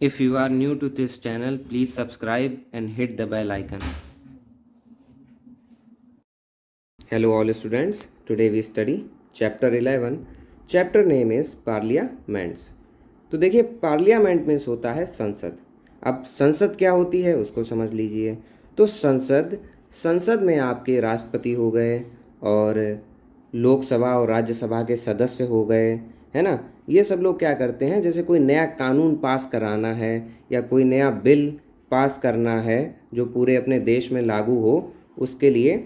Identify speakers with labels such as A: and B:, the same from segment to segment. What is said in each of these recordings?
A: If you are new to this channel, please subscribe and hit the bell icon. Hello all students, today we study chapter 11. Chapter name is Parliaments. तो देखिए parliament means होता है संसद। अब संसद क्या होती है उसको समझ लीजिए। तो संसद में आपके राष्ट्रपति हो गए और लोकसभा और राज्यसभा के सदस्य हो गए, है ना। ये सब लोग क्या करते हैं, जैसे कोई नया कानून पास कराना है या कोई नया बिल पास करना है जो पूरे अपने देश में लागू हो, उसके लिए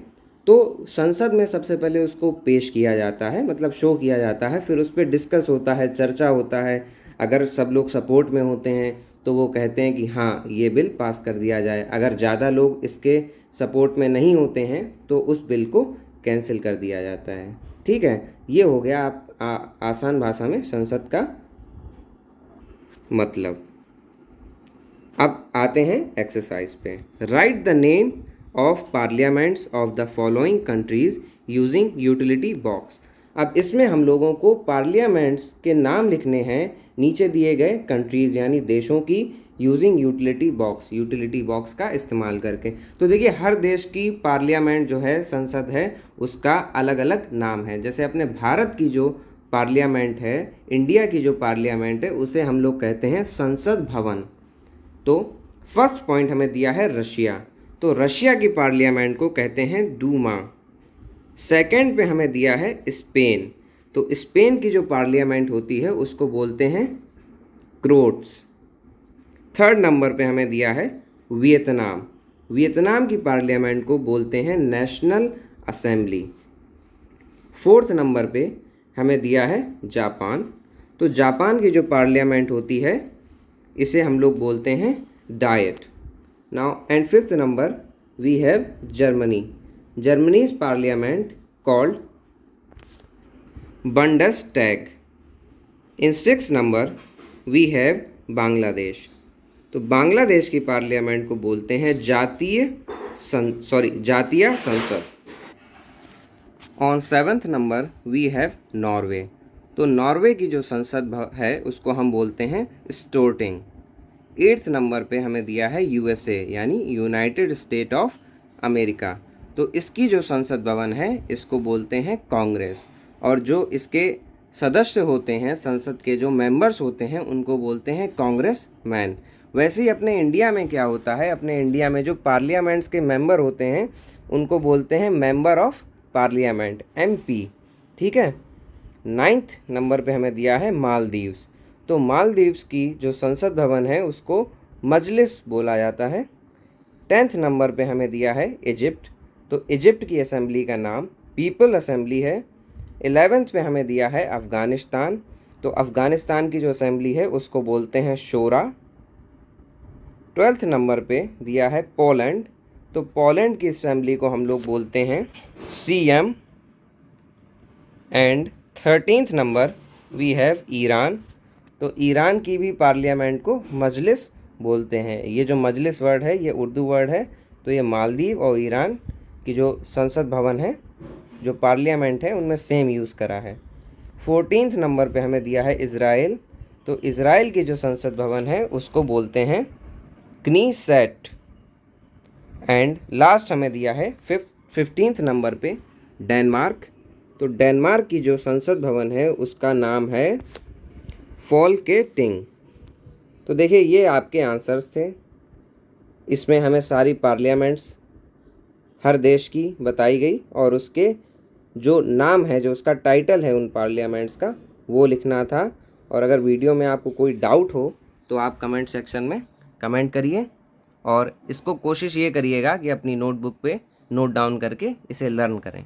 A: तो संसद में सबसे पहले उसको पेश किया जाता है, मतलब शो किया जाता है, फिर उस पर डिस्कस होता है, चर्चा होता है। अगर सब लोग सपोर्ट में होते हैं तो वो कहते हैं कि हाँ ये बिल पास कर दिया जाए। अगर ज़्यादा लोग इसके सपोर्ट में नहीं होते हैं तो उस बिल को कैंसिल कर दिया जाता है। ठीक है, ये हो गया आप आसान भाषा में संसद का मतलब। अब आते हैं एक्सरसाइज पे। Right the name of parliaments of the following countries using utility box. अब इसमें हम लोगों को पार्लियामेंट्स के नाम लिखने हैं नीचे दिए गए कंट्रीज़ यानी देशों की यूजिंग यूटिलिटी बॉक्स का इस्तेमाल करके। तो देखिए हर देश की पार्लियामेंट जो है, संसद है, उसका अलग अलग नाम है। जैसे अपने भारत की जो पार्लियामेंट है, इंडिया की जो पार्लियामेंट है, उसे हम लोग कहते हैं संसद भवन। तो फर्स्ट पॉइंट हमें दिया है रशिया, तो रशिया की पार्लियामेंट को कहते हैं डूमा। सेकंड पे हमें दिया है स्पेन, तो स्पेन की जो पार्लियामेंट होती है उसको बोलते हैं क्रोट्स। थर्ड नंबर पे हमें दिया है वियतनाम की पार्लियामेंट को बोलते हैं नेशनल असेंबली। फोर्थ नंबर पे हमें दिया है जापान, तो जापान की जो पार्लियामेंट होती है इसे हम लोग बोलते हैं diet. Now and fifth number we have Germany's parliament called Bundestag. In six number we have Bangladesh, तो बांग्लादेश की पार्लियामेंट को बोलते हैं Jatiya Sangsad. On seventh number we have Norway, तो नॉर्वे की जो संसद है उसको हम बोलते हैं स्टोर्टिंग। एट्थ नंबर पे हमें दिया है यूएसए यानी यूनाइटेड स्टेट ऑफ अमेरिका, तो इसकी जो संसद भवन है इसको बोलते हैं कांग्रेस, और जो इसके सदस्य होते हैं, संसद के जो मेंबर्स होते हैं, उनको बोलते हैं कांग्रेस मैन। वैसे ही अपने इंडिया में क्या होता है, अपने इंडिया में जो पार्लियामेंट्स के मेंबर होते हैं उनको बोलते हैं मेंबर ऑफ पार्लियामेंट, एमपी। ठीक है। नाइन्थ नंबर पे हमें दिया है मालदीव्स, तो मालदीव्स की जो संसद भवन है उसको मजलिस बोला जाता है। 10th नंबर पे हमें दिया है इजिप्ट, तो इजिप्ट की असेंबली का नाम पीपल असेंबली है। 11th पे हमें दिया है अफ़गानिस्तान, तो अफ़गानिस्तान की जो असेंबली है उसको बोलते हैं शोरा। 12th नंबर पे दिया है पोलैंड, तो पोलैंड की असेंबली को हम लोग बोलते हैं सीएम। एंड 13th नंबर वी हैव ईरान, तो ईरान की भी पार्लियामेंट को मजलिस बोलते हैं। ये जो मजलिस वर्ड है ये उर्दू वर्ड है, तो ये मालदीव और ईरान की जो संसद भवन है, जो पार्लियामेंट है, उनमें सेम यूज़ करा है। 14th नंबर पे हमें दिया है इज़राइल, तो इज़राइल की जो संसद भवन है उसको बोलते हैं क्नीसेट। एंड लास्ट हमें दिया है 15th नंबर पे डेनमार्क, तो डेनमार्क की जो संसद भवन है उसका नाम है फॉल्केटिंग। तो देखिए ये आपके आंसर्स थे। इसमें हमें सारी पार्लियामेंट्स हर देश की बताई गई और उसके जो नाम है, जो उसका टाइटल है उन पार्लियामेंट्स का, वो लिखना था। और अगर वीडियो में आपको कोई डाउट हो तो आप कमेंट सेक्शन में कमेंट करिए, और इसको कोशिश ये करिएगा कि अपनी नोटबुक पे नोट डाउन करके इसे लर्न करें।